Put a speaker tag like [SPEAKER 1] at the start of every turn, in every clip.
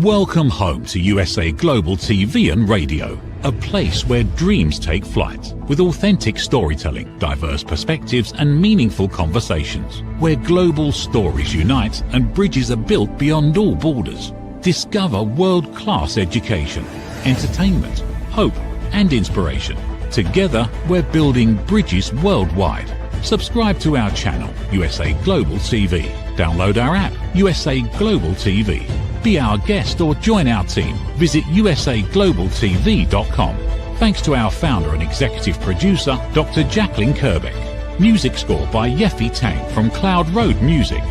[SPEAKER 1] Welcome home to USA Global TV and Radio, a place where dreams take flight, with authentic storytelling, diverse perspectives and meaningful conversations, where global stories unite and bridges are built beyond all borders. Discover world-class education, entertainment, hope and inspiration. Together, we're building bridges worldwide. Subscribe to our channel, USA Global TV. Download our app, USA Global TV. Be our guest or join our team. Visit usaglobaltv.com. Thanks to our founder and executive producer, Dr. Jacqueline Kerbeck. Music score by Yeffy Tang from Cloud Road Music.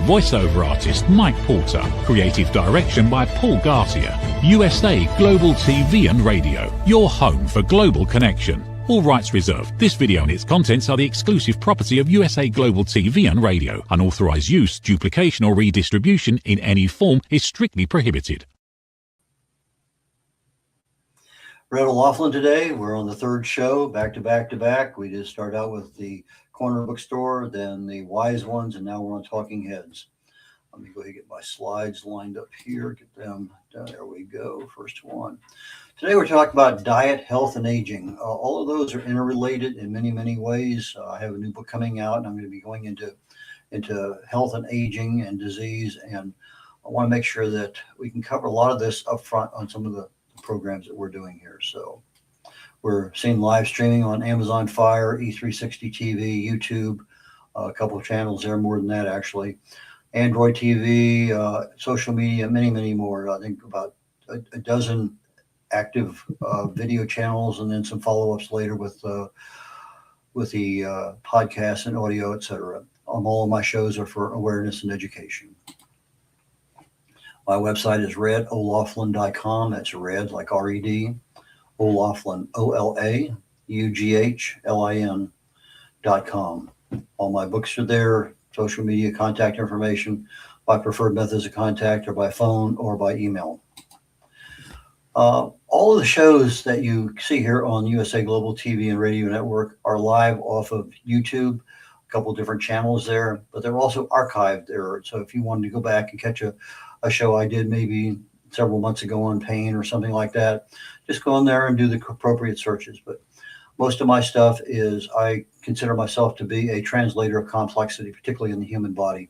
[SPEAKER 1] Voiceover artist Mike Porter. Creative direction by Paul Garcia. USA Global TV and Radio, your home for global connection. All rights reserved. This video and its contents are the exclusive property of USA Global TV and Radio. Unauthorized use, duplication or redistribution in any form is strictly prohibited.
[SPEAKER 2] Red O'Loughlin today. We're on the third show, back to back to back. We just started out with the corner bookstore, then the wise ones, and now we're on Talking Heads. Let me go ahead and get my slides lined up here. Get them. There we go. First one. Today we're talking about diet, health, and aging. All of those are interrelated in many, many ways. I have a new book coming out, and I'm going to be going into health and aging and disease. And I want to make sure that we can cover a lot of this up front on some of the programs that we're doing here. So we're seeing live streaming on Amazon Fire, E360 TV, YouTube, a couple of channels there, more than that actually. Android TV, social media, many, many more. I think about a dozen active video channels, and then some follow-ups later with the podcasts and audio, etc. All of my shows are for awareness and education. My website is redolaughlin.com. That's red like R-E-D, O'Loughlin, OLAUGHLIN.com. All my books are there. Social media, contact information, my preferred methods of contact are by phone or by email. All of the shows that you see here on USA Global TV and Radio Network are live off of YouTube, a couple different channels there, but they're also archived there. So if you wanted to go back and catch a show I did maybe several months ago on pain or something like that, just go in there and do the appropriate searches. But most of my stuff is, I consider myself to be a translator of complexity, particularly in the human body.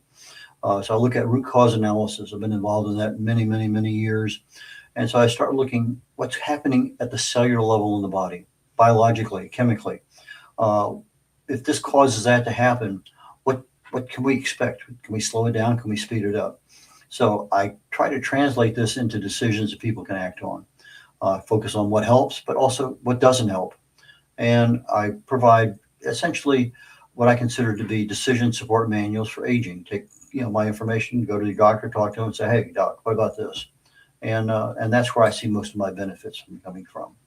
[SPEAKER 2] So I look at root cause analysis. I've been involved in that many, many, many years. And so I start looking what's happening at the cellular level in the body, biologically, chemically. If this causes that to happen, what can we expect? Can we slow it down? Can we speed it up? So I try to translate this into decisions that people can act on. Focus on what helps, but also what doesn't help. And I provide essentially what I consider to be decision support manuals for aging. Take my information, go to the doctor, talk to him, and say, "Hey, doc, what about this?" And that's where I see most of my benefits coming from.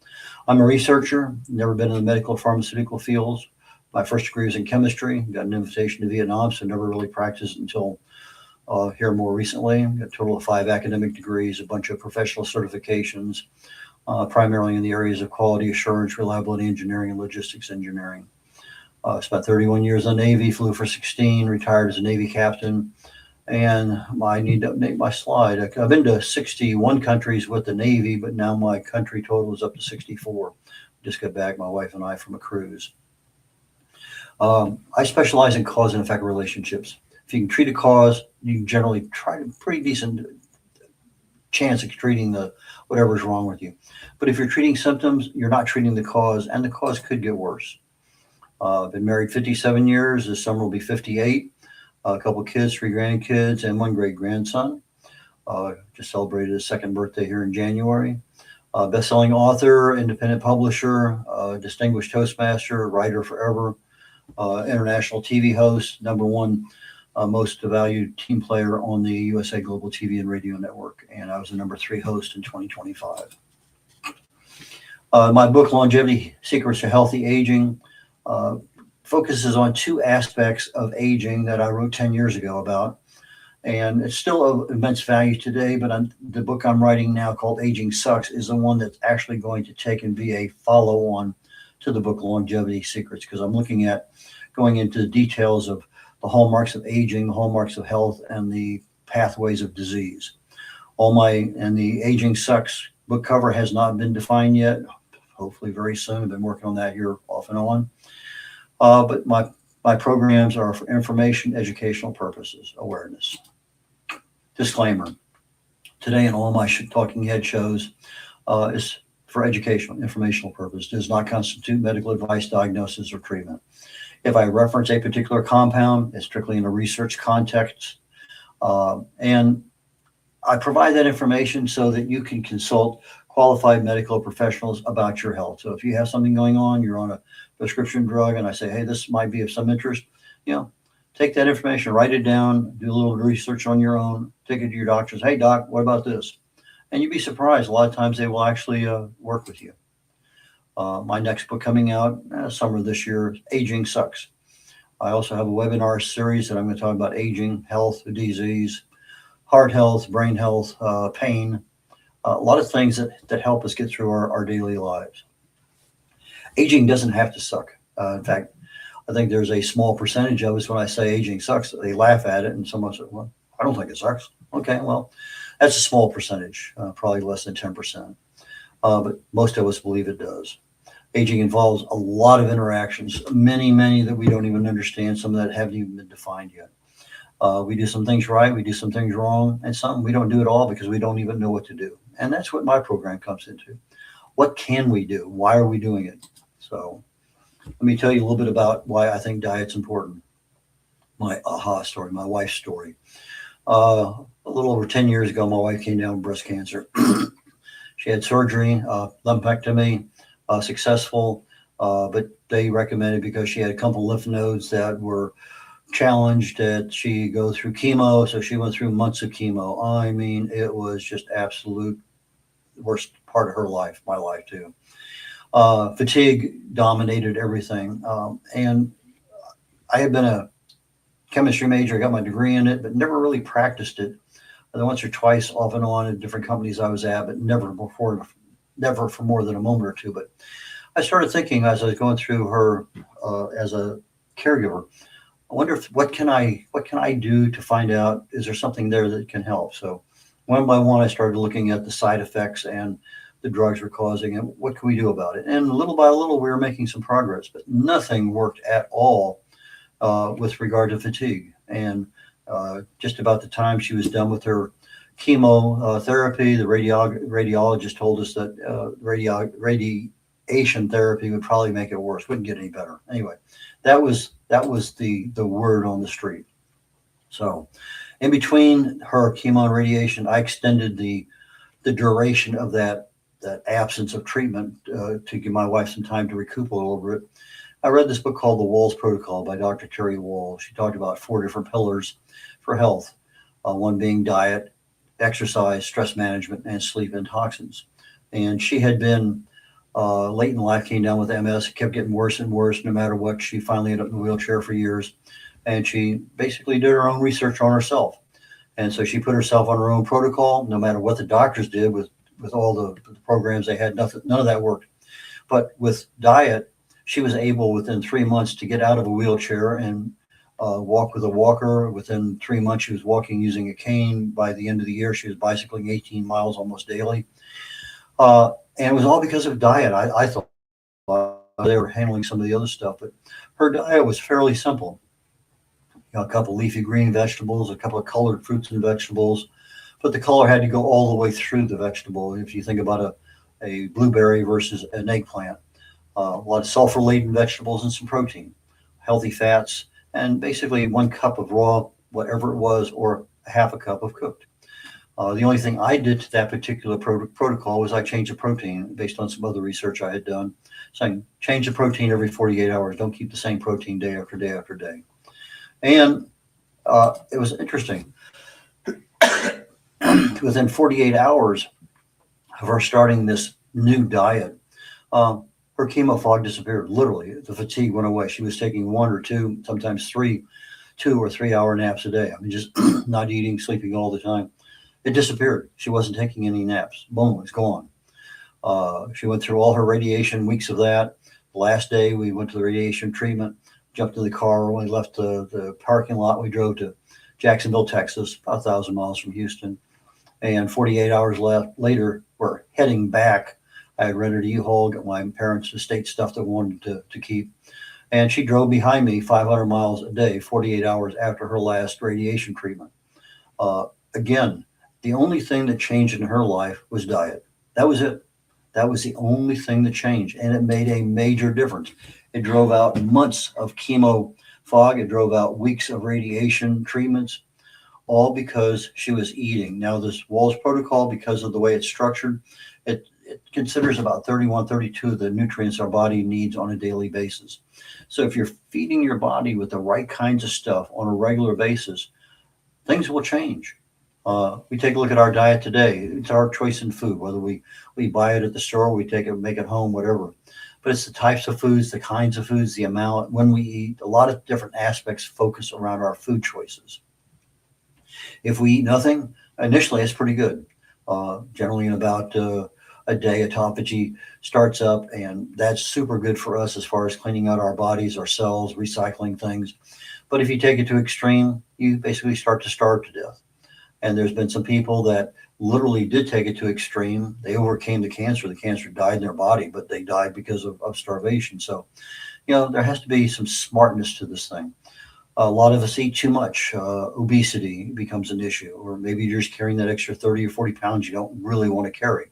[SPEAKER 2] I'm a researcher, never been in the medical or pharmaceutical fields. My first degree was in chemistry. Got an invitation to Vietnam, so never really practiced until here more recently. Got a total of 5 academic degrees, a bunch of professional certifications. Primarily in the areas of quality assurance, reliability engineering, and logistics engineering. Spent 31 years in the Navy, flew for 16, retired as a Navy captain. And I need to update my slide. I've been to 61 countries with the Navy, but now my country total is up to 64. Just got back, my wife and I, from a cruise. I specialize in cause and effect relationships. If you can treat a cause, you can generally try to pretty decent chance of treating whatever's wrong with you. But if you're treating symptoms, you're not treating the cause, and the cause could get worse. I've been married 57 years. This summer will be 58. A couple of kids, 3 grandkids, and 1 great grandson. Just celebrated his 2nd birthday here in January. Best-selling author, independent publisher, distinguished Toastmaster, writer forever, international TV host, #1 most valued team player on the USA Global TV and Radio Network, and I was the #3 host in 2025. My book, Longevity Secrets to Healthy Aging, focuses on 2 aspects of aging that I wrote 10 years ago about, and it's still of immense value today, but the book I'm writing now, called Aging Sucks, is the one that's actually going to take and be a follow-on to the book Longevity Secrets, because I'm looking at going into the details of the hallmarks of aging, the hallmarks of health, and the pathways of disease. And the Aging Sucks book cover has not been defined yet. Hopefully very soon. I've been working on that here off and on. But my programs are for information, educational purposes, awareness. Disclaimer. Today in all my talking head shows is for educational, informational purposes. Does not constitute medical advice, diagnosis, or treatment. If I reference a particular compound, it's strictly in a research context. And I provide that information so that you can consult qualified medical professionals about your health. So if you have something going on, you're on a prescription drug, and I say, hey, this might be of some interest, take that information, write it down, do a little research on your own, take it to your doctor, say, hey, doc, what about this? And you'd be surprised. A lot of times they will actually work with you. My next book coming out summer this year, Aging Sucks. I also have a webinar series that I'm going to talk about aging, health, disease, heart health, brain health, pain, a lot of things that help us get through our daily lives. Aging doesn't have to suck. In fact, I think there's a small percentage of us when I say aging sucks, they laugh at it and someone says, well, I don't think it sucks. Okay, well, that's a small percentage, probably less than 10%. But most of us believe it does. Aging involves a lot of interactions, many that we don't even understand, some that haven't even been defined yet. We do some things right, we do some things wrong, and some we don't do at all because we don't even know what to do. And that's what my program comes into. What can we do? Why are we doing it? So let me tell you a little bit about why I think diet's important. My aha story, my wife's story. A little over 10 years ago, my wife came down with breast cancer. She had surgery, lumpectomy, successful, but they recommended, because she had a couple lymph nodes that were challenged, that she go through chemo. So she went through months of chemo. I mean, it was just absolute worst part of her life, my life too. Fatigue dominated everything. And I had been a chemistry major. I got my degree in it, but never really practiced it. Once or twice off and on at different companies I was at, but never for more than a moment or two. But I started thinking as I was going through her as a caregiver, I wonder what can I do to find out, is there something there that can help? So one by one, I started looking at the side effects and the drugs were causing, and what can we do about it? And little by little, we were making some progress, but nothing worked at all with regard to fatigue. And just about the time she was done with her chemotherapy, the radiologist told us that radiation therapy would probably make it worse, wouldn't get any better. Anyway, that was the word on the street. So in between her chemo and radiation, I extended the duration of that absence of treatment to give my wife some time to recuperate over it. I read this book called The Walls Protocol by Dr. Terry Wall. She talked about 4 different pillars for health, one being diet, exercise, stress management, and sleep and toxins. And she had been late in life, came down with MS, kept getting worse and worse no matter what. She finally ended up in a wheelchair for years. And she basically did her own research on herself. And so she put herself on her own protocol, no matter what the doctors did with all the programs they had, none of that worked. But with diet, she was able within 3 months to get out of a wheelchair and walk with a walker. Within 3 months, she was walking using a cane. By the end of the year, she was bicycling 18 miles almost daily. And it was all because of diet. I thought they were handling some of the other stuff, but her diet was fairly simple. A couple leafy green vegetables, a couple of colored fruits and vegetables, but the color had to go all the way through the vegetable. If you think about a blueberry versus an eggplant, a lot of sulfur-laden vegetables and some protein, healthy fats, and basically 1 cup of raw, whatever it was, or half a cup of cooked. The only thing I did to that particular protocol was I changed the protein based on some other research I had done, saying change the protein every 48 hours. Don't keep the same protein day after day after day. And it was interesting. Within 48 hours of her starting this new diet, her chemo fog disappeared. Literally, the fatigue went away. She was taking 1 or 2, sometimes 3, 2 or 3 hour naps a day. I mean, just not eating, sleeping all the time. It disappeared. She wasn't taking any naps. Boom, it's gone. She went through all her radiation, weeks of that. The last day we went to the radiation treatment, jumped in the car. When we left the parking lot, we drove to Jacksonville, Texas, about 1,000 miles from Houston. And 48 hours later, we're heading back. I had rented a U-Haul, got my parents' estate stuff that I wanted to keep. And she drove behind me 500 miles a day, 48 hours after her last radiation treatment. Again, the only thing that changed in her life was diet. That was it. That was the only thing that changed. And it made a major difference. It drove out months of chemo fog. It drove out weeks of radiation treatments, all because she was eating. Now, this Walls protocol, because of the way it's structured, it considers about 31, 32 of the nutrients our body needs on a daily basis. So if you're feeding your body with the right kinds of stuff on a regular basis, things will change. We take a look at our diet today. It's our choice in food, whether we buy it at the store, we take it, make it home, whatever. But it's the types of foods, the kinds of foods, the amount, when we eat, a lot of different aspects focus around our food choices. If we eat nothing, initially it's pretty good. Generally in about a day, autophagy starts up, and that's super good for us as far as cleaning out our bodies, our cells, recycling things. But if you take it to extreme, you basically start to starve to death. And there's been some people that literally did take it to extreme. They overcame the cancer. The cancer died in their body, but they died because of starvation. So, there has to be some smartness to this thing. A lot of us eat too much. Obesity becomes an issue, or maybe you're just carrying that extra 30 or 40 pounds you don't really want to carry.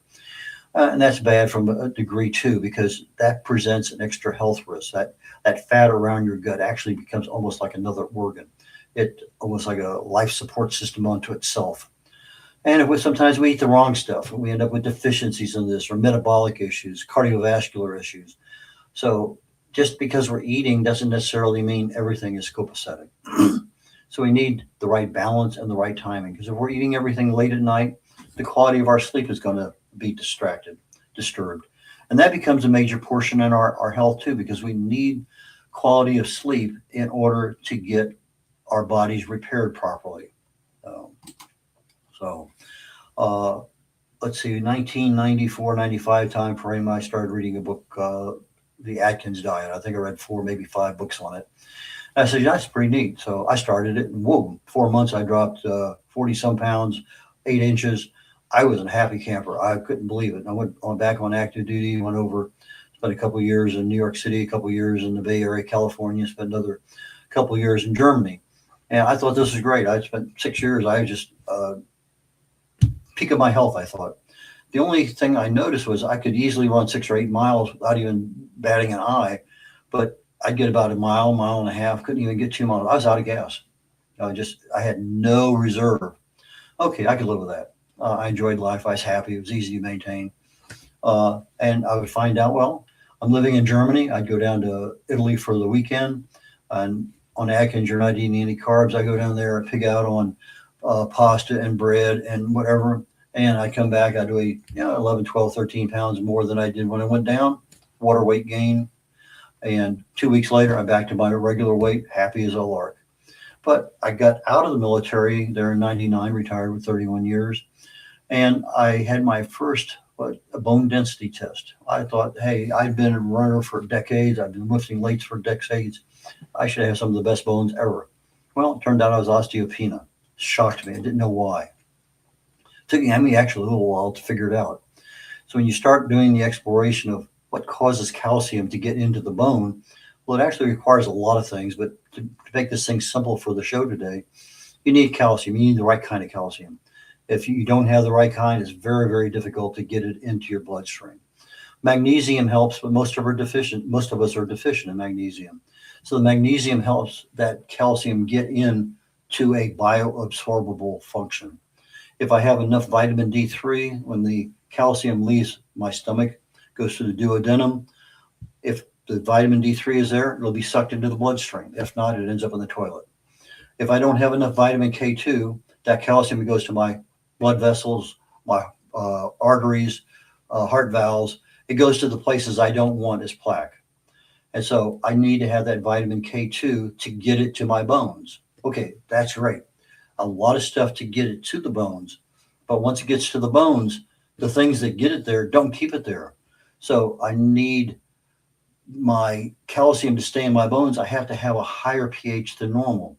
[SPEAKER 2] And that's bad from a degree too, because that presents an extra health risk. That fat around your gut actually becomes almost like another organ. It almost like a life support system unto itself. And sometimes we eat the wrong stuff, and we end up with deficiencies in this, or metabolic issues, cardiovascular issues. So just because we're eating doesn't necessarily mean everything is copacetic. So we need the right balance and the right timing, because if we're eating everything late at night, the quality of our sleep is going to be disturbed. And that becomes a major portion in our health too, because we need quality of sleep in order to get our bodies repaired properly. Let's see, 1994, 95 time frame, I started reading a book, The Atkins Diet. I think I read 4, maybe 5 books on it. And I said, that's pretty neat. So I started it, and whoa, 4 months, I dropped 40 some pounds, 8 inches. I was a happy camper. I couldn't believe it. I went back on active duty, went over, spent a couple of years in New York City, a couple of years in the Bay Area, California, spent another couple of years in Germany. And I thought this was great. I spent 6 years. I just peak of my health, I thought. The only thing I noticed was I could easily run 6 or 8 miles without even batting an eye, but I'd get about a mile, mile and a half, couldn't even get 2 miles. I was out of gas. I had no reserve. Okay, I could live with that. I enjoyed life. I was happy. It was easy to maintain. And I would find out, well, I'm living in Germany. I'd go down to Italy for the weekend. And on Atkins, you're not eating any carbs. I go down there and pig out on pasta and bread and whatever. And I come back, I do 11, 12, 13 pounds more than I did when I went down. Water weight gain. And 2 weeks later, I'm back to my regular weight, happy as a lark. But I got out of the military there in 99, retired with 31 years. And I had my first bone density test. I thought, hey, I've been a runner for decades. I've been lifting weights for decades. I should have some of the best bones ever. Well, it turned out I was osteopenia. Shocked me. I didn't know why. It took me actually a little while to figure it out. So when you start doing the exploration of what causes calcium to get into the bone, well, it actually requires a lot of things. But to make this thing simple for the show today, you need calcium. You need the right kind of calcium. If you don't have the right kind, it's very, very difficult to get it into your bloodstream. Magnesium helps, but most of us are deficient in magnesium. So the magnesium helps that calcium get in to a bioabsorbable function. If I have enough vitamin D3, when the calcium leaves my stomach, goes to the duodenum, if the vitamin D3 is there, it'll be sucked into the bloodstream. If not, it ends up in the toilet. If I don't have enough vitamin K2, that calcium goes to my blood vessels, my arteries, heart valves. It goes to the places I don't want as plaque. And so I need to have that vitamin K2 to get it to my bones. Okay, that's great. A lot of stuff to get it to the bones. But once it gets to the bones, the things that get it there don't keep it there. So I need my calcium to stay in my bones. I have to have a higher pH than normal.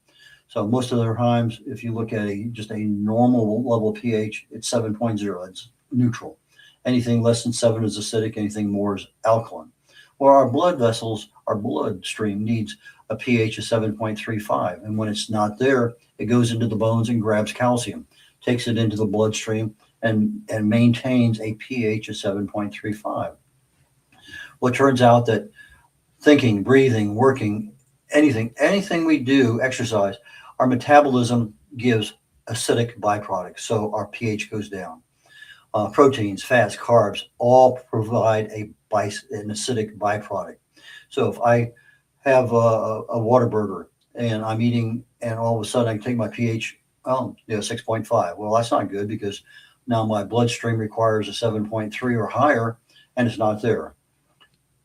[SPEAKER 2] So most of the times, if you look at just a normal level pH, it's 7.0. It's neutral. Anything less than 7 is acidic. Anything more is alkaline. Well, our blood vessels, our bloodstream needs a pH of 7.35. And when it's not there, it goes into the bones and grabs calcium, takes it into the bloodstream, and maintains a pH of 7.35. Well, it turns out that thinking, breathing, working, anything we do, exercise, our metabolism gives acidic byproducts. So our pH goes down. Proteins, fats, carbs all provide an acidic byproduct. So if I have a Whataburger and I'm eating, and all of a sudden I can take my pH, 6.5. Well, that's not good, because now my bloodstream requires a 7.3 or higher, and it's not there.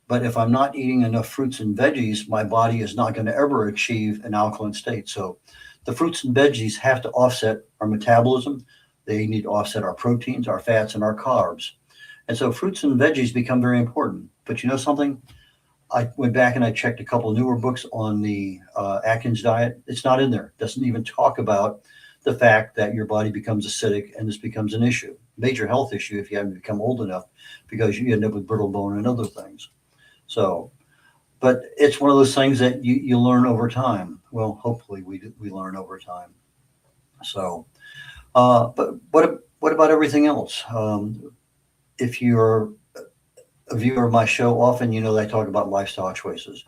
[SPEAKER 2] But if I'm not eating enough fruits and veggies, my body is not going to ever achieve an alkaline state. So the fruits and veggies have to offset our metabolism. They need to offset our proteins, our fats, and our carbs. And so fruits and veggies become very important. But you know something? I went back and I checked a couple of newer books on the Atkins diet. It's not in there. It doesn't even talk about the fact that your body becomes acidic, and this becomes an issue, major health issue, if you haven't become old enough, because you end up with brittle bone and other things. So, but it's one of those things that you learn over time. Well, hopefully we learn over time. So, but what about everything else? If you're a viewer of my show, often you know that I talk about lifestyle choices,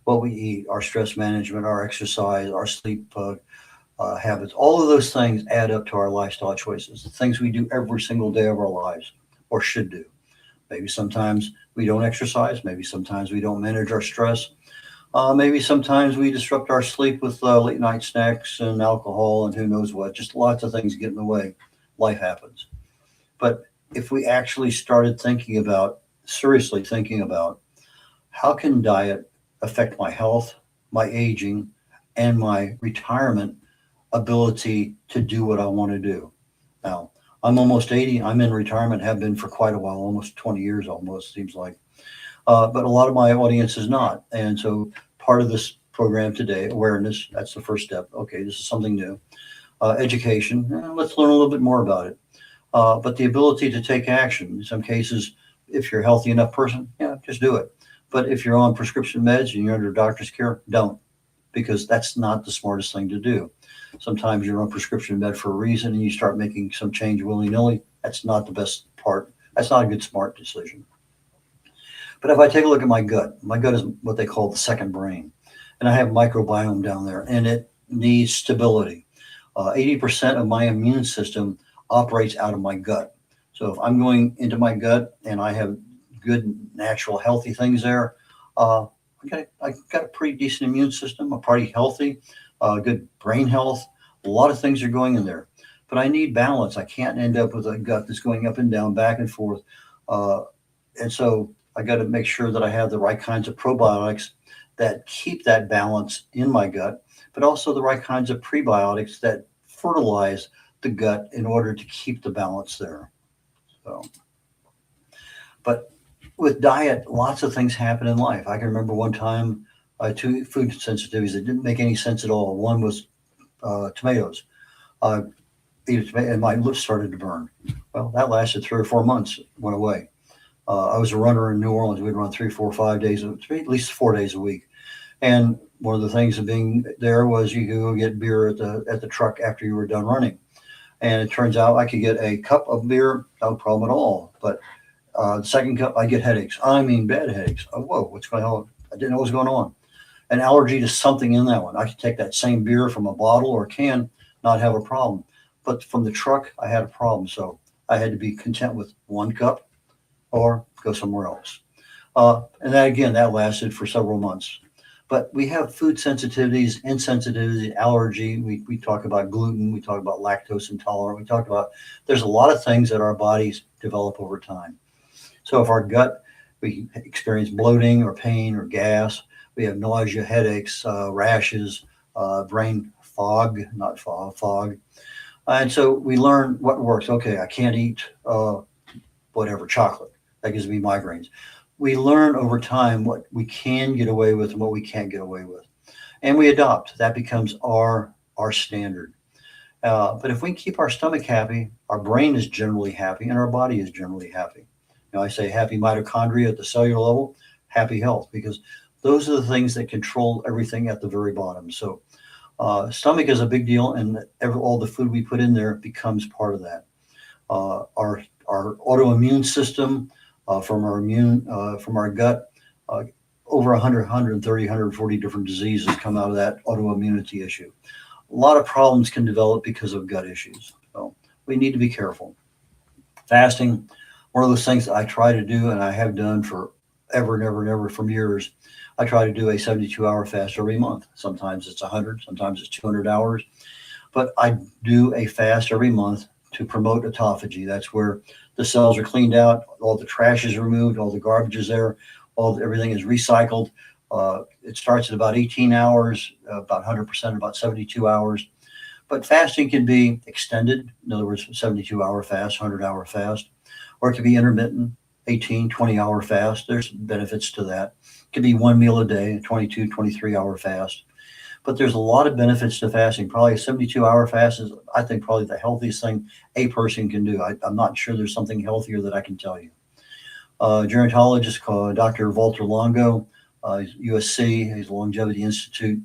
[SPEAKER 2] what we eat, our stress management, our exercise, our sleep habits. All of those things add up to our lifestyle choices, the things we do every single day of our lives, or should do. Maybe sometimes we don't exercise. Maybe sometimes we don't manage our stress. Maybe sometimes we disrupt our sleep with late night snacks and alcohol and who knows what. Just lots of things get in the way. Life happens. But if we actually started seriously thinking about how can diet affect my health, my aging, and my retirement ability to do what I want to do. Now, I'm almost 80. I'm in retirement, have been for quite a while, almost 20 years almost, seems like. But a lot of my audience is not. And so part of this program today, awareness, that's the first step. Okay, this is something new. Education, let's learn a little bit more about it. But the ability to take action. In some cases, if you're a healthy enough person, just do it. But if you're on prescription meds and you're under doctor's care, don't, because that's not the smartest thing to do. Sometimes you're on prescription med for a reason and you start making some change willy-nilly. That's not the best part. That's not a good, smart decision. But if I take a look at my gut is what they call the second brain. And I have microbiome down there, and it needs stability. 80% of my immune system operates out of my gut. So if I'm going into my gut and I have good, natural, healthy things there, I got a pretty decent immune system. I'm pretty healthy, good brain health. A lot of things are going in there. But I need balance. I can't end up with a gut that's going up and down, back and forth. And so I got to make sure that I have the right kinds of probiotics that keep that balance in my gut, but also the right kinds of prebiotics that fertilize the gut in order to keep the balance there. So, but with diet, lots of things happen in life. I can remember one time I had 2 food sensitivities that didn't make any sense at all. One was tomatoes. I ate a tomato and my lips started to burn. Well, that lasted 3 or 4 months, went away. I was a runner in New Orleans. We'd run 3, 4, 5 days, at least 4 days a week. And one of the things of being there was you could go get beer at the truck after you were done running. And it turns out I could get a cup of beer, no problem at all. But the second cup, I get headaches. I mean, bad headaches. Oh, whoa, what's going on? I didn't know what was going on. An allergy to something in that one. I could take that same beer from a bottle or a can, not have a problem. But from the truck, I had a problem. So I had to be content with 1 cup or go somewhere else. And that, again, that lasted for several months. But we have food sensitivities, insensitivity, allergy. We talk about gluten. We talk about lactose intolerant. We talk about, there's a lot of things that our bodies develop over time. So if our gut, we experience bloating or pain or gas, we have nausea, headaches, rashes, brain fog, not fog. And so we learn what works. Okay, I can't eat whatever, chocolate. That gives me migraines. We learn over time what we can get away with and what we can't get away with. And we adopt. That becomes our our standard. But if we keep our stomach happy, our brain is generally happy, and our body is generally happy. I say happy mitochondria at the cellular level, happy health, because those are the things that control everything at the very bottom. So stomach is a big deal, and all the food we put in there becomes part of that. Our autoimmune system from our gut, over 100, 130, 140 different diseases come out of that autoimmunity issue. A lot of problems can develop because of gut issues. So we need to be careful. Fasting, one of those things that I try to do, and I have done for ever and ever and ever from years. I try to do a 72-hour fast every month. Sometimes it's 100, sometimes it's 200 hours. But I do a fast every month to promote autophagy. That's where the cells are cleaned out, all the trash is removed, all the garbage is there, everything is recycled. It starts at about 18 hours, about 100%, about 72 hours. But fasting can be extended. In other words, 72-hour fast, 100-hour fast, or it can be intermittent, 18, 20-hour fast. There's benefits to that. It can be one meal a day, 22, 23-hour fast. But there's a lot of benefits to fasting. Probably a 72-hour fast is, I think, probably the healthiest thing a person can do. I'm not sure there's something healthier that I can tell you. Gerontologist called Dr. Walter Longo, USC, his Longevity Institute.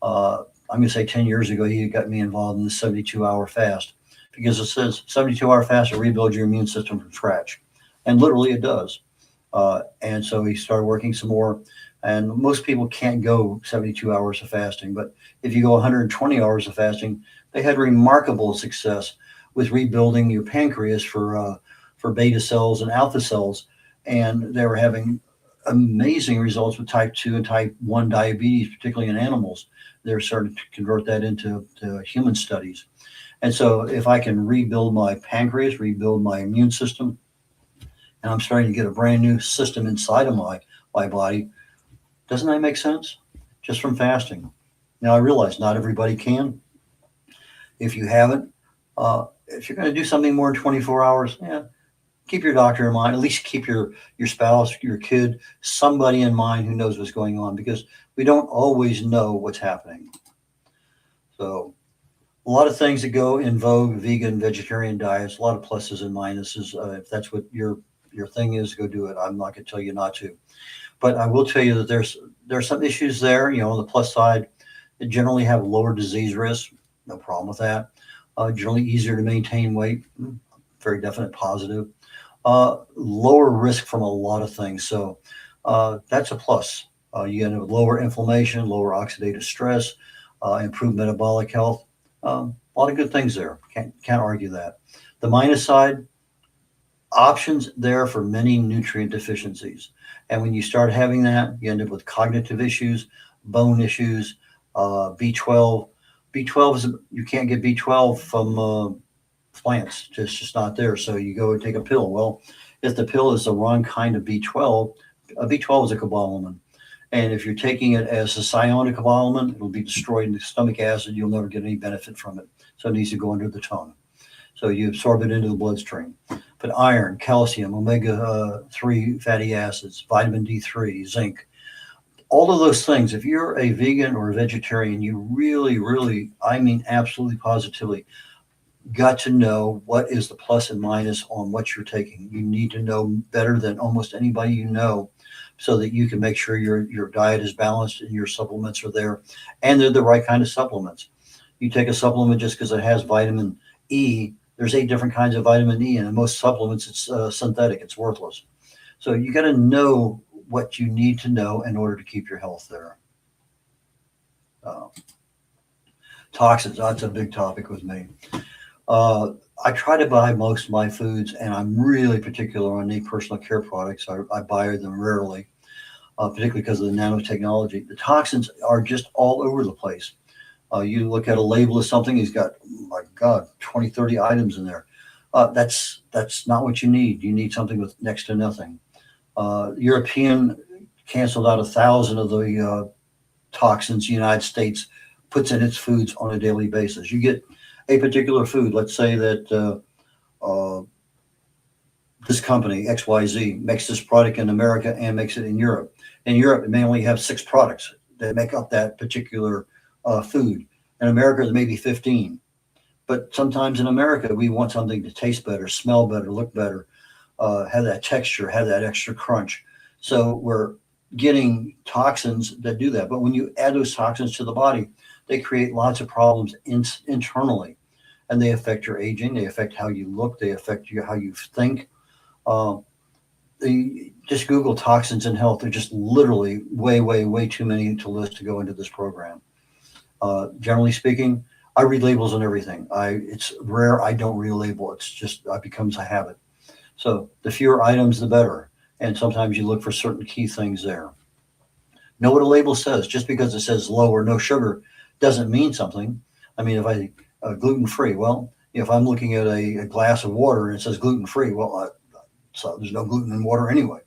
[SPEAKER 2] I'm going to say 10 years ago, he got me involved in the 72-hour fast, because it says 72-hour fast will rebuild your immune system from scratch. And literally it does. And so he started working some more. And most people can't go 72 hours of fasting. But if you go 120 hours of fasting, they had remarkable success with rebuilding your pancreas for beta cells and alpha cells. And they were having amazing results with type 2 and type 1 diabetes, particularly in animals. They're starting to convert that into human studies. And so if I can rebuild my pancreas, rebuild my immune system, and I'm starting to get a brand new system inside of my body, doesn't that make sense? Just from fasting. Now, I realize not everybody can. If you haven't, if you're going to do something more than 24 hours, keep your doctor in mind. At least keep your spouse, your kid, somebody in mind who knows what's going on, because we don't always know what's happening. So a lot of things that go in vogue, vegan, vegetarian diets, a lot of pluses and minuses. If that's what your thing is, go do it. I'm not going to tell you not to. But I will tell you that there's some issues there. On the plus side, they generally have lower disease risk. No problem with that. Generally easier to maintain weight. Very definite positive. Lower risk from a lot of things. So that's a plus. You end up with lower inflammation, lower oxidative stress, improved metabolic health. A lot of good things there. Can't argue that. The minus side, options there for many nutrient deficiencies. And when you start having that, you end up with cognitive issues, bone issues, B12. B12 is, you can't get B12 from plants. It's just not there. So you go and take a pill. Well, if the pill is the wrong kind of B12, B12 is a cobalamin. And if you're taking it as a cyanic cobalamin, it'll be destroyed in the stomach acid. You'll never get any benefit from it. So it needs to go under the tongue. So you absorb it into the bloodstream. But iron, calcium, omega-3 fatty acids, vitamin D3, zinc, all of those things, if you're a vegan or a vegetarian, you really, really, I mean, absolutely positively got to know what is the plus and minus on what you're taking. You need to know better than almost anybody you know, so that you can make sure your diet is balanced and your supplements are there, and they're the right kind of supplements. You take a supplement just because it has vitamin E. There's 8 different kinds of vitamin E, and in most supplements, it's synthetic. It's worthless. So you got to know what you need to know in order to keep your health there. Toxins, that's a big topic with me. I try to buy most of my foods, and I'm really particular on the personal care products. I buy them rarely, particularly because of the nanotechnology. The toxins are just all over the place. You look at a label of something, he's got, oh my God, 20, 30 items in there. That's not what you need. You need something with next to nothing. European canceled out 1,000 of the toxins the United States puts in its foods on a daily basis. You get a particular food, let's say that this company, XYZ, makes this product in America and makes it in Europe. In Europe, it may only have 6 products that make up that particular food. In America, there may be 15. But sometimes in America, we want something to taste better, smell better, look better, have that texture, have that extra crunch. So we're getting toxins that do that. But when you add those toxins to the body, they create lots of problems internally, and they affect your aging. They affect how you look. They affect how you think. Uh, just Google toxins in health. They're just literally way, way, way too many to list to go into this program. Generally speaking, I read labels on everything. It's rare I don't read a label. It's just it becomes a habit. So the fewer items, the better. And sometimes you look for certain key things there. Know what a label says. Just because it says low or no sugar doesn't mean something. I mean, if I gluten-free, well, if I'm looking at a glass of water and it says gluten-free, well, so there's no gluten in water anyway.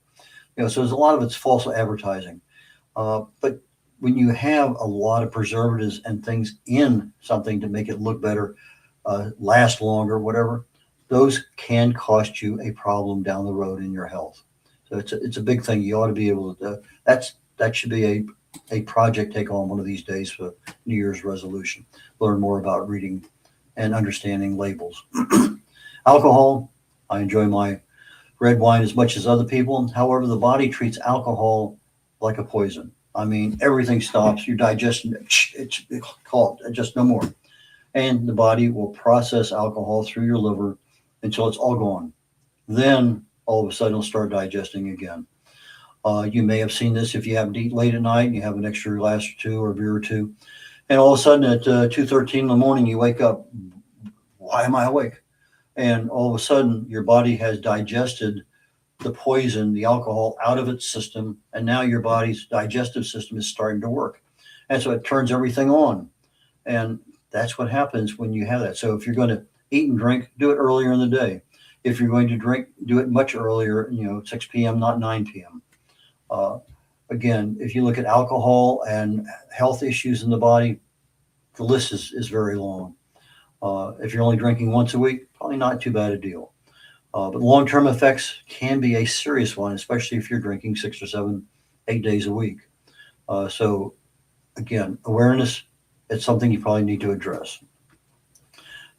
[SPEAKER 2] So there's a lot of it's false advertising. But when you have a lot of preservatives and things in something to make it look better, last longer, whatever, those can cost you a problem down the road in your health. So it's a big thing. You ought to be able to. That should be a project take on one of these days for New Year's resolution. Learn more about reading and understanding labels. Alcohol. I enjoy my red wine as much as other people. However, the body treats alcohol like a poison. I mean, everything stops. Your digestion, it's called just no more. And the body will process alcohol through your liver until it's all gone. Then all of a sudden it'll start digesting again. You may have seen this if you happen to eat late at night and you have an extra glass or two or beer or two. And all of a sudden at 2:13 in the morning, you wake up. Why am I awake? And all of a sudden your body has digested the poison, the alcohol out of its system. And now your body's digestive system is starting to work. And so it turns everything on. And that's what happens when you have that. So if you're going to eat and drink, do it earlier in the day. If you're going to drink, do it much earlier, 6 p.m., not 9 p.m. Again, if you look at alcohol and health issues in the body, the list is very long. If you're only drinking once a week, probably not too bad a deal. But long-term effects can be a serious one, especially if you're drinking 6 or 7, 8 days a week. So again, awareness, it's something you probably need to address.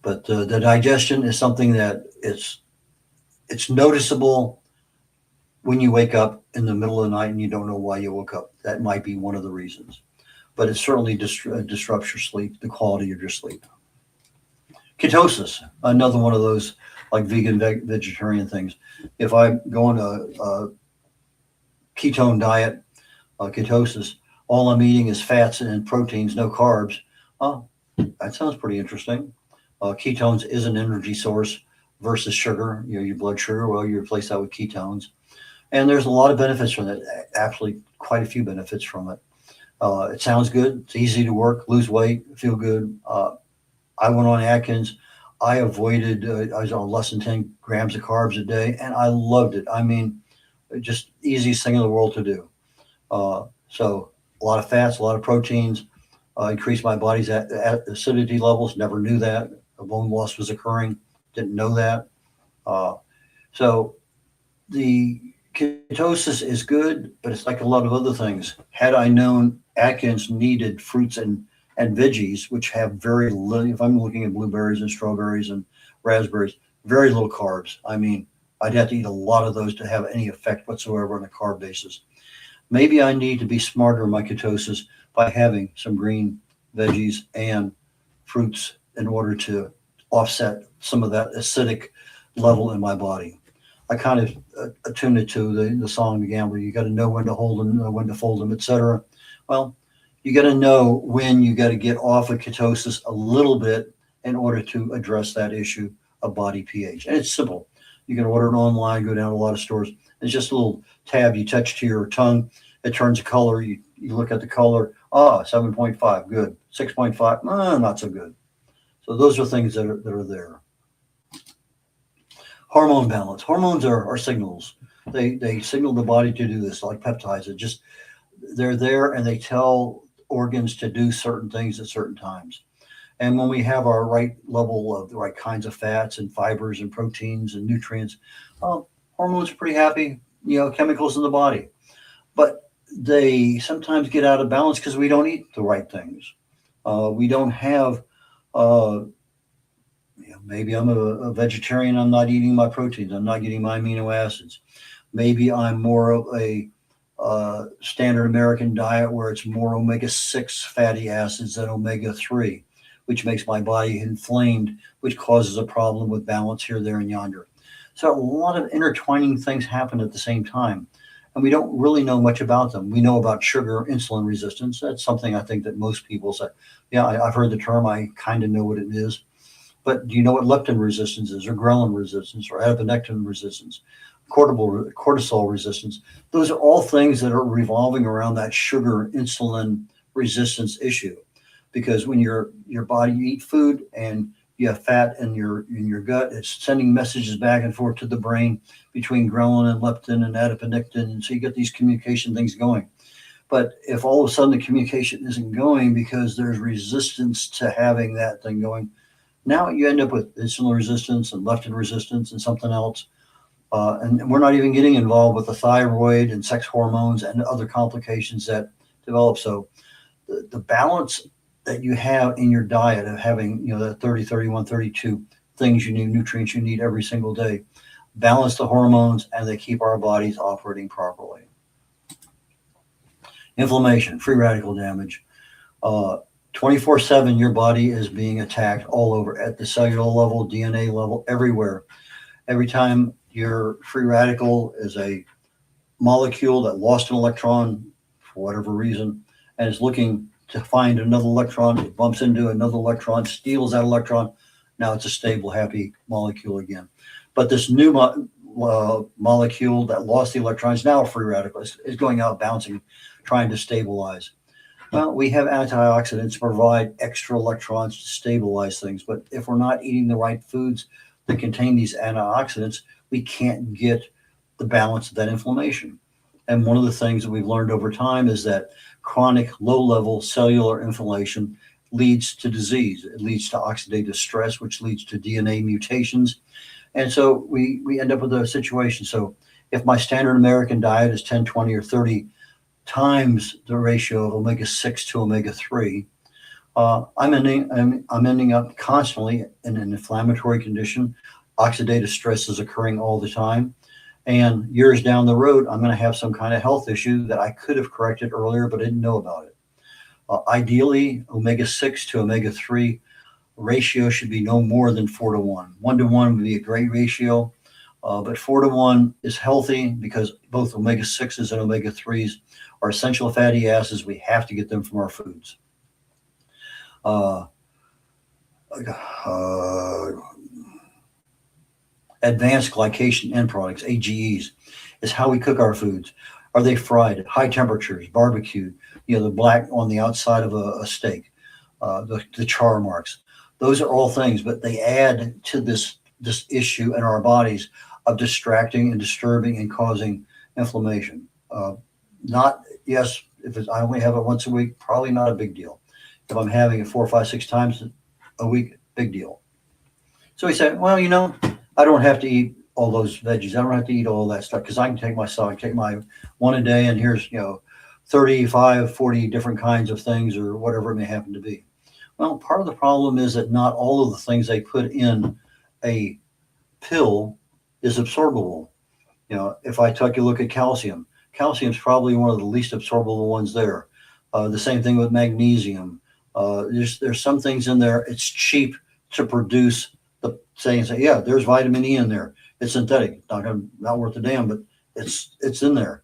[SPEAKER 2] But the digestion is something that it's noticeable when you wake up in the middle of the night and you don't know why you woke up. That might be one of the reasons. But it certainly disrupts your sleep, the quality of your sleep. Ketosis, another one of those like vegan, vegetarian things. If I go on a ketone diet, ketosis, all I'm eating is fats and proteins, no carbs. Oh, that sounds pretty interesting. Ketones is an energy source versus sugar, your blood sugar. Well, you replace that with ketones. And there's a lot of benefits from it, actually quite a few benefits from it. It sounds good. It's easy to work, lose weight, feel good. I went on Atkins. I avoided, I was on less than 10 grams of carbs a day, and I loved it. I mean, just easiest thing in the world to do. So a lot of fats, a lot of proteins, increased my body's acidity levels. Never knew that. Bone loss was occurring. Didn't know that. So the ketosis is good, but it's like a lot of other things. Had I known Atkins needed fruits and veggies, which have very little, if I'm looking at blueberries and strawberries and raspberries, very little carbs. I mean, I'd have to eat a lot of those to have any effect whatsoever on a carb basis. Maybe I need to be smarter in my ketosis by having some green veggies and fruits in order to offset some of that acidic level in my body. I kind of attuned it to the song The Gambler. You got to know when to hold them, know when to fold them, etc. Well, you got to know when you got to get off of ketosis a little bit in order to address that issue of body pH. And it's simple. You can order it online, go down to a lot of stores. It's just a little tab you touch to your tongue. It turns a color. You look at the color. 7.5, good. 6.5, not so good. So those are things that are there. Hormone balance. Hormones are signals. They signal the body to do this, like peptides. They're there and they tell organs to do certain things at certain times. And when we have our right level of the right kinds of fats and fibers and proteins and nutrients, hormones are pretty happy, chemicals in the body. But they sometimes get out of balance because we don't eat the right things. We don't have, maybe I'm a vegetarian. I'm not eating my proteins. I'm not getting my amino acids. Maybe I'm more of a standard American diet where it's more omega-6 fatty acids than omega-3, which makes my body inflamed, which causes a problem with balance here, there, and yonder. So a lot of intertwining things happen at the same time, and we don't really know much about them. We know about sugar insulin resistance. That's something I think that most people say, yeah, I've heard the term. I kind of know what it is. But do you know what leptin resistance is, or ghrelin resistance, or adiponectin resistance, cortisol resistance? Those are all things that are revolving around that sugar insulin resistance issue. Because when your body, you eat food and you have fat in your gut, it's sending messages back and forth to the brain between ghrelin and leptin and adiponectin, and so you get these communication things going. But if all of a sudden the communication isn't going because there's resistance to having that thing going, now you end up with insulin resistance and leptin resistance and something else. And we're not even getting involved with the thyroid and sex hormones and other complications that develop. So the balance that you have in your diet of having, the 30, 31, 32 things you need, nutrients you need every single day, balance the hormones, and they keep our bodies operating properly. Inflammation, free radical damage. 24/7, your body is being attacked all over at the cellular level, DNA level, everywhere. Every time your free radical is a molecule that lost an electron for whatever reason and is looking to find another electron, it bumps into another electron, steals that electron. Now it's a stable, happy molecule again. But this new molecule that lost the electrons, now a free radical, is going out bouncing, trying to stabilize. Well, we have antioxidants to provide extra electrons to stabilize things. But if we're not eating the right foods that contain these antioxidants, we can't get the balance of that inflammation. And one of the things that we've learned over time is that chronic low-level cellular inflammation leads to disease. It leads to oxidative stress, which leads to DNA mutations. And so we end up with a situation. So if my standard American diet is 10, 20, or 30 times the ratio of omega-6 to omega-3, I'm ending up constantly in an inflammatory condition. Oxidative stress is occurring all the time. And years down the road, I'm going to have some kind of health issue that I could have corrected earlier, but didn't know about it. Ideally, omega-6 to omega-3 ratio should be no more than 4-to-1. 1-to-1 would be a great ratio, but 4-to-1 is healthy because both omega-6s and omega-3s are essential fatty acids. We have to get them from our foods. Advanced glycation end products, AGEs, is how we cook our foods. Are they fried at high temperatures, barbecued, the black on the outside of a steak, the char marks? Those are all things, but they add to this issue in our bodies of distracting and disturbing and causing inflammation. If I only have it once a week, probably not a big deal. If I'm having it 4, 5, 6 times a week, big deal. So he said, well, I don't have to eat all those veggies. I don't have to eat all that stuff because I can take my one a day, and here's 35, 40 different kinds of things or whatever it may happen to be. Well, part of the problem is that not all of the things they put in a pill is absorbable. If I take a look at calcium is probably one of the least absorbable ones there. The same thing with magnesium. There's some things in there. It's cheap to produce say, yeah, there's vitamin E in there. It's synthetic. Not worth a damn, but it's in there.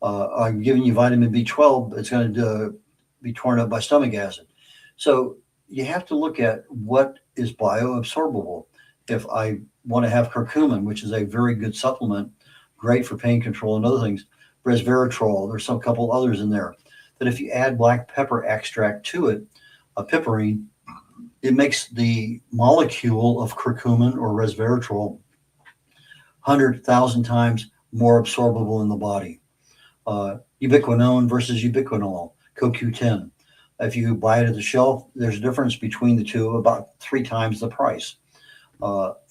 [SPEAKER 2] I'm giving you vitamin B12. It's going to be torn up by stomach acid. So you have to look at what is bioabsorbable. If I want to have curcumin, which is a very good supplement, great for pain control and other things, resveratrol, there's some couple others in there, that if you add black pepper extract to it, piperine, it makes the molecule of curcumin or resveratrol 100,000 times more absorbable in the body. Ubiquinone versus ubiquinol, CoQ10. If you buy it at the shelf, there's a difference between the two, about 3 times the price.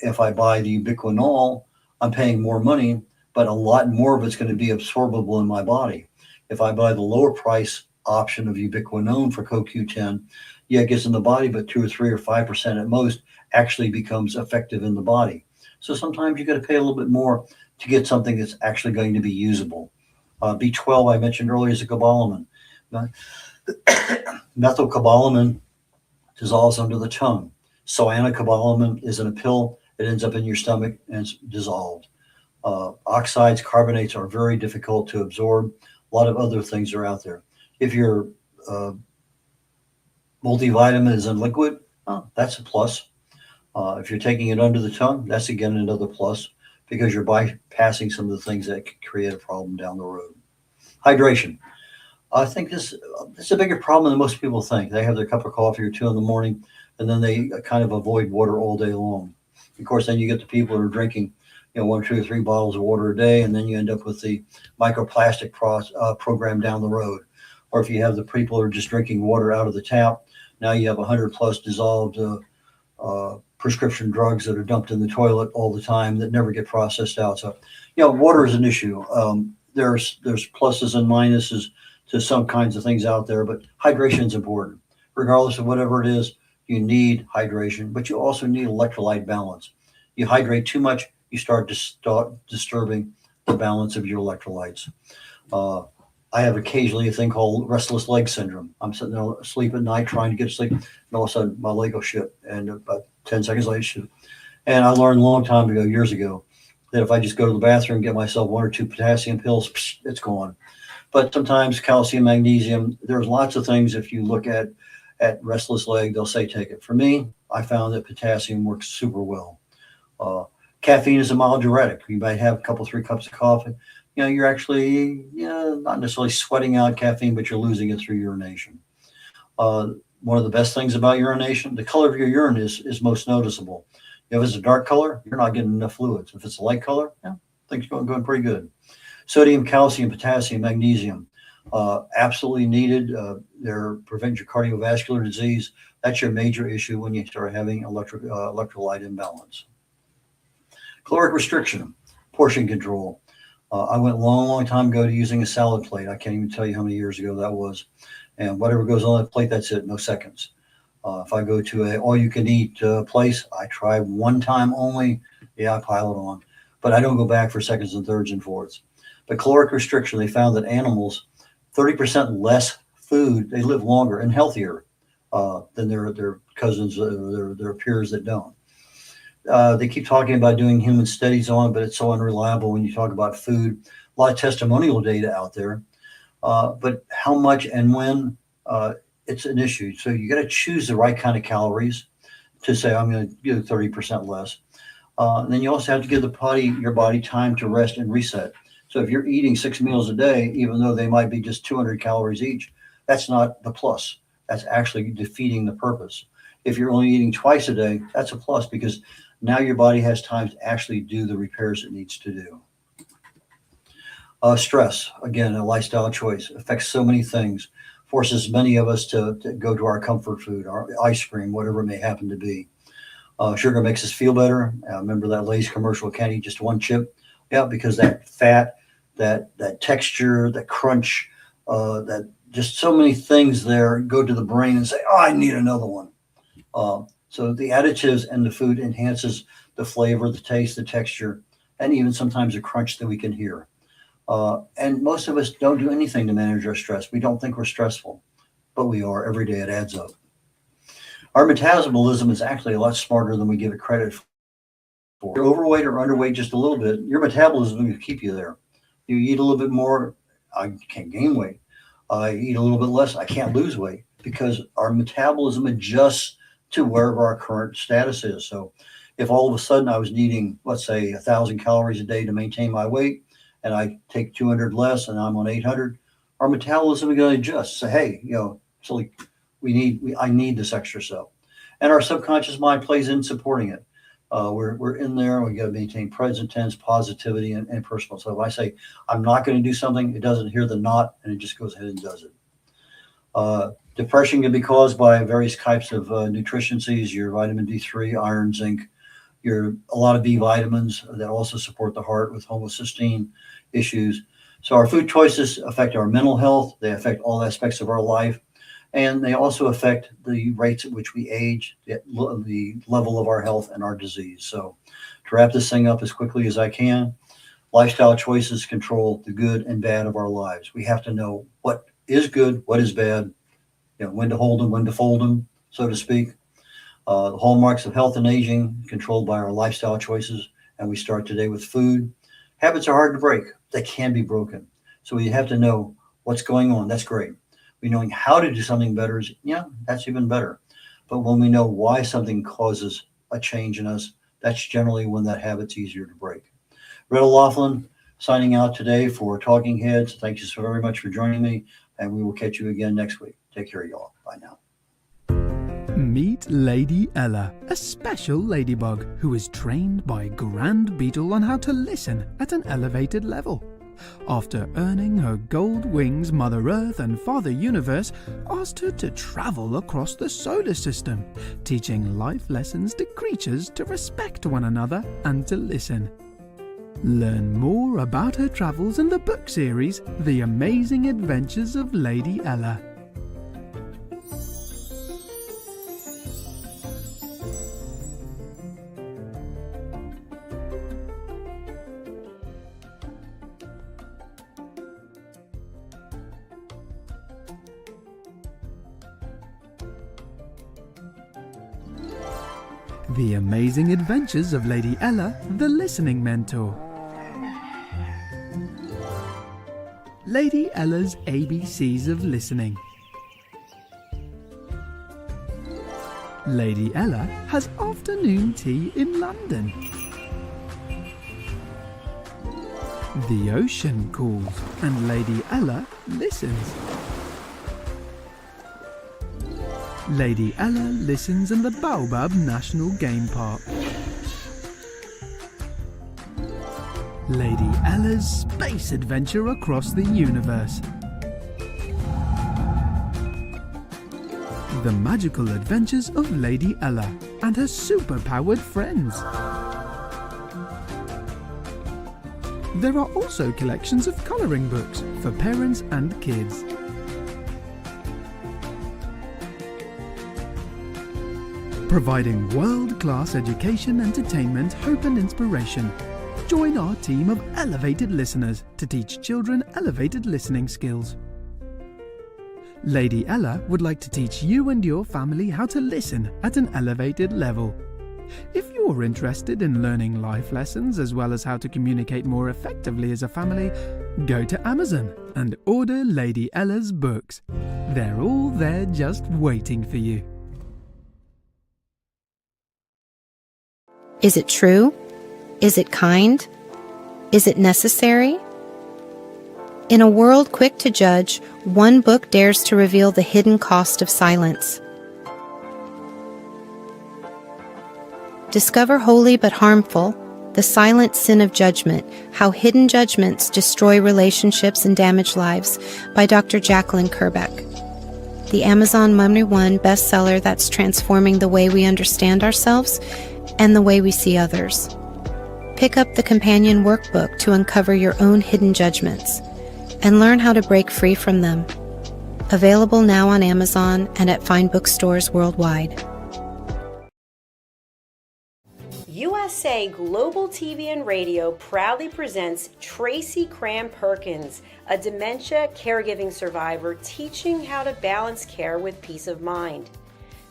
[SPEAKER 2] If I buy the ubiquinol, I'm paying more money, but a lot more of it's going to be absorbable in my body. If I buy the lower price option of ubiquinone for CoQ10. Yeah, it gets in the body, but 2 or 3 or 5% at most actually becomes effective in the body. So sometimes you got to pay a little bit more to get something that's actually going to be usable. B12, I mentioned earlier, is a cobalamin. Methylcobalamin dissolves under the tongue. Cyanocobalamin is in a pill. It ends up in your stomach and it's dissolved. Oxides, carbonates are very difficult to absorb. A lot of other things are out there. If your multivitamin is in liquid, that's a plus. If you're taking it under the tongue, that's again another plus because you're bypassing some of the things that could create a problem down the road. Hydration. I think this is a bigger problem than most people think. They have their cup of coffee or two in the morning, and then they kind of avoid water all day long. Of course, then you get the people who are drinking, 1, 2, or 3 bottles of water a day, and then you end up with the microplastic program down the road. Or if you have the people who are just drinking water out of the tap, now you have 100 plus dissolved prescription drugs that are dumped in the toilet all the time that never get processed out. So, water is an issue. There's pluses and minuses to some kinds of things out there, but hydration is important. Regardless of whatever it is, you need hydration, but you also need electrolyte balance. You hydrate too much, you start disturbing the balance of your electrolytes. I have occasionally a thing called restless leg syndrome. I'm sitting there asleep at night trying to get to sleep, and all of a sudden my leg will shift, and about 10 seconds later, shoot. And I learned a long time ago, years ago, that if I just go to the bathroom and get myself 1 or 2 potassium pills, it's gone. But sometimes calcium, magnesium, there's lots of things. If you look at restless leg, they'll say take it. For me, I found that potassium works super well. Caffeine is a mild diuretic. You might have a couple, 3 cups of coffee. You're actually not necessarily sweating out caffeine, but you're losing it through urination. One of the best things about urination, the color of your urine is most noticeable. If it's a dark color, you're not getting enough fluids. If it's a light color, things are going pretty good. Sodium, calcium, potassium, magnesium, absolutely needed. They prevent your cardiovascular disease. That's your major issue when you start having electrolyte imbalance. Caloric restriction, portion control. I went a long time ago to using a salad plate. I can't even tell you how many years ago that was. And whatever goes on that plate, that's it, no seconds. If I go to a all-you-can-eat place, I try one time only. I pile it on. But I don't go back for seconds and thirds and fourths. But caloric restriction, they found that animals, 30% less food, they live longer and healthier than their cousins, their peers that don't. They keep talking about doing human studies on it, but it's so unreliable when you talk about food. A lot of testimonial data out there, but how much and when, it's an issue. So you got to choose the right kind of calories to say, I'm going to do 30% less. And then you also have to give your body time to rest and reset. So if you're eating 6 meals a day, even though they might be just 200 calories each, that's not the plus. That's actually defeating the purpose. If you're only eating twice a day, that's a plus because now your body has time to actually do the repairs it needs to do. Stress, again, a lifestyle choice, affects so many things, forces many of us to go to our comfort food, our ice cream, whatever it may happen to be. Sugar makes us feel better. Remember that Lay's commercial, can't eat just one chip? Yeah, because that fat, that texture, that crunch, that just so many things there go to the brain and say, I need another one. So the additives and the food enhances the flavor, the taste, the texture, and even sometimes the crunch that we can hear. And most of us don't do anything to manage our stress. We don't think we're stressful, but we are. Every day it adds up. Our metabolism is actually a lot smarter than we give it credit for. If you're overweight or underweight just a little bit, your metabolism will keep you there. You eat a little bit more, I can't gain weight. I eat a little bit less, I can't lose weight because our metabolism adjusts to wherever our current status is. So if all of a sudden I was needing, let's say 1,000 calories a day to maintain my weight, and I take 200 less and I'm on 800, our metabolism is going to adjust. Say, hey, so I need this extra stuff. And our subconscious mind plays in supporting it. We're in there. We got to maintain present tense, positivity, and personal. So if I say I'm not going to do something, it doesn't hear the not, and it just goes ahead and does it. Depression can be caused by various types of nutritioncies, your vitamin D3, iron, zinc, a lot of B vitamins that also support the heart with homocysteine issues. So our food choices affect our mental health. They affect all aspects of our life. And they also affect the rates at which we age, the level of our health and our disease. So to wrap this thing up as quickly as I can, lifestyle choices control the good and bad of our lives. We have to know what is good, what is bad, when to hold them, when to fold them, so to speak. The hallmarks of health and aging controlled by our lifestyle choices. And we start today with food. Habits are hard to break. They can be broken. So we have to know what's going on. That's great. We knowing how to do something better is, that's even better. But when we know why something causes a change in us, that's generally when that habit's easier to break. Red O'Loughlin signing out today for Talking Heads. Thank you so very much for joining me, and we will catch you again next week. Take care, y'all. Bye now.
[SPEAKER 3] Meet Lady Ella, a special ladybug who is trained by Grand Beetle on how to listen at an elevated level. After earning her gold wings, Mother Earth and Father Universe asked her to travel across the solar system, teaching life lessons to creatures to respect one another and to listen. Learn more about her travels in the book series, The Amazing Adventures of Lady Ella. The Amazing Adventures of Lady Ella, the Listening Mentor. Lady Ella's ABCs of Listening. Lady Ella has afternoon tea in London. The ocean calls and Lady Ella listens. Lady Ella listens in the Baobab National Game Park. Lady Ella's space adventure across the universe. The magical adventures of Lady Ella and her super-powered friends. There are also collections of colouring books for parents and kids. Providing world-class education, entertainment, hope and inspiration. Join our team of elevated listeners to teach children elevated listening skills. Lady Ella would like to teach you and your family how to listen at an elevated level. If you're interested in learning life lessons as well as how to communicate more effectively as a family, go to Amazon and order Lady Ella's books. They're all there just waiting for you.
[SPEAKER 4] Is it true? Is it kind? Is it necessary? In a world quick to judge, one book dares to reveal the hidden cost of silence. Discover Holy but Harmful, The Silent Sin of Judgment, How Hidden Judgments Destroy Relationships and Damage Lives by Dr. Jacqueline Kerbeck. The Amazon #1 bestseller that's transforming the way we understand ourselves and the way we see others. Pick up the companion workbook to uncover your own hidden judgments and learn how to break free from them. Available now on Amazon and at fine bookstores worldwide.
[SPEAKER 5] USA Global TV and Radio proudly presents Tracy Cram Perkins, a dementia caregiving survivor teaching how to balance care with peace of mind.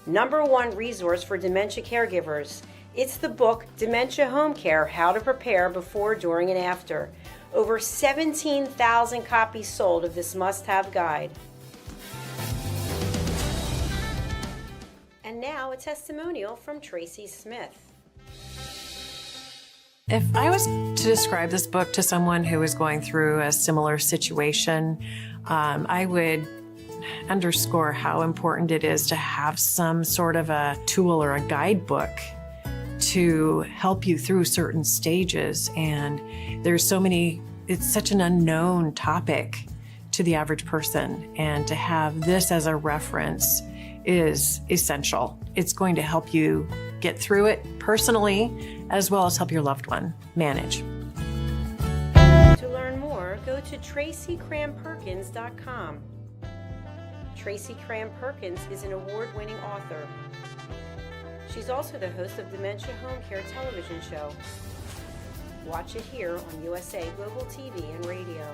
[SPEAKER 5] #1 resource for dementia caregivers. It's the book Dementia Home Care, How to Prepare Before, During, and After. Over 17,000 copies sold of this must-have guide. And now a testimonial from Tracy Smith.
[SPEAKER 6] If I was to describe this book to someone who is going through a similar situation, I would underscore how important it is to have some sort of a tool or a guidebook to help you through certain stages. And there's so many, it's such an unknown topic to the average person. And to have this as a reference is essential. It's going to help you get through it personally, as well as help your loved one manage.
[SPEAKER 5] To learn more, go to TracyCramPerkins.com. Tracy Cram Perkins is an award-winning author. She's also the host of Dementia Home Care television show. Watch it here on USA Global TV and Radio.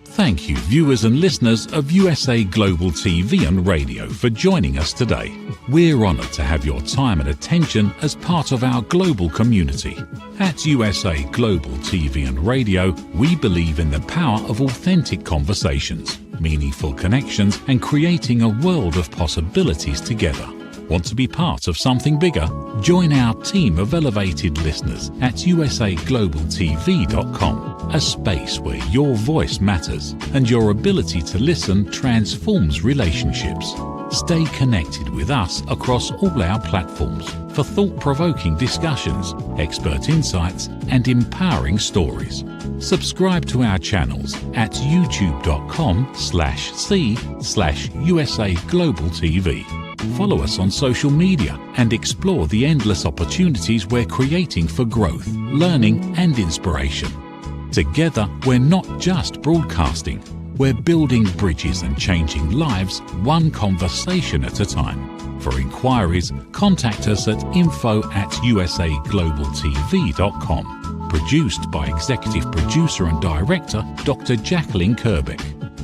[SPEAKER 1] Thank you, viewers and listeners of USA Global TV and Radio, for joining us today. We're honoured to have your time and attention as part of our global community. At USA Global TV and Radio, we believe in the power of authentic conversations, meaningful connections, and creating a world of possibilities together. Want to be part of something bigger? Join our team of elevated listeners at usaglobaltv.com, a space where your voice matters and your ability to listen transforms relationships. Stay connected with us across all our platforms for thought-provoking discussions, expert insights, and empowering stories. Subscribe to our channels at youtube.com/c/USA Global TV. Follow us on social media and explore the endless opportunities we're creating for growth, learning, and inspiration. Together, we're not just broadcasting, we're building bridges and changing lives one conversation at a time. For inquiries, contact us at info@usaglobaltv.com. Produced by Executive Producer and Director Dr. Jacqueline Kerbeck.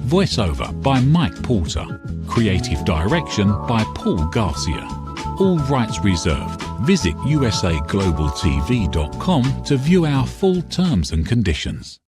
[SPEAKER 1] Voiceover by Mike Porter. Creative direction by Paul Garcia. All rights reserved. Visit usaglobaltv.com to view our full terms and conditions.